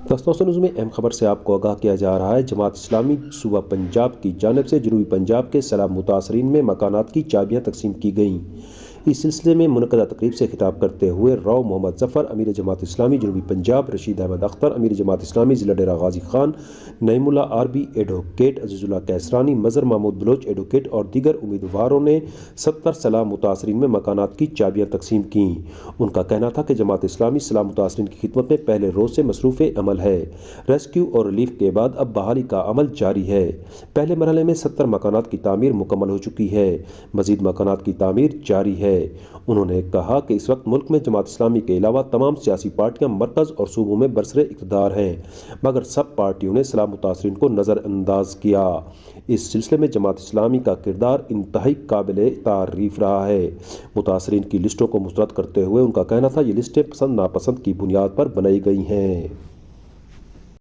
दोस्तों में अहम खबर से आपको आगाह किया जा रहा है। जमात इस्लामी सूबा पंजाब की जानिब से जनूबी पंजाब के सैलाब मुतासरीन में मकानात की चाबियाँ तकसीम की गईं। इस सिलसिले में मुनक़दा तकरीब से खिताब करते हुए राव मोहम्मद ज़फ़र अमीर जमात इस्लामी जनूबी पंजाब, रशीद अहमद अख्तर अमीर जमात इस्लामी ज़िला Dera Ghazi Khan, Naeemullah RB advocate, Azizullah Qaisrani, Mazhar Mehmood Baloch advocate और दीगर उम्मीदवारों ने 70 सैलाब मुतासरीन में मकानात की चाबियाँ तकसीम की। उनका कहना था कि जमात इस्लामी सैलाब मुतासरीन की खिदमत में पहले रोज़ से मसरूफ़ अमल है। रेस्क्यू और रिलीफ के बाद अब बहाली का अमल जारी है। पहले मरहले में 70 मकानात की तामीर मुकम्मल हो चुकी है, मज़ीद मकानात की तामीर जारी है। उन्होंने कहा कि इस वक्त मुल्क में जमात इस्लामी के अलावा तमाम सियासी पार्टियां मरकज़ और सूबों में बरसरे इक़्तिदार हैं, मगर सब पार्टियों ने सैलाब मुतासरीन को नज़रअंदाज किया। इस सिलसिले में जमात इस्लामी का किरदार इंतहाई काबिल तारीफ़ रहा है। मुतासरीन की लिस्टों को मुस्तरद करते हुए उनका कहना था, ये लिस्टें पसंद नापसंद की बुनियाद पर बनाई गई हैं।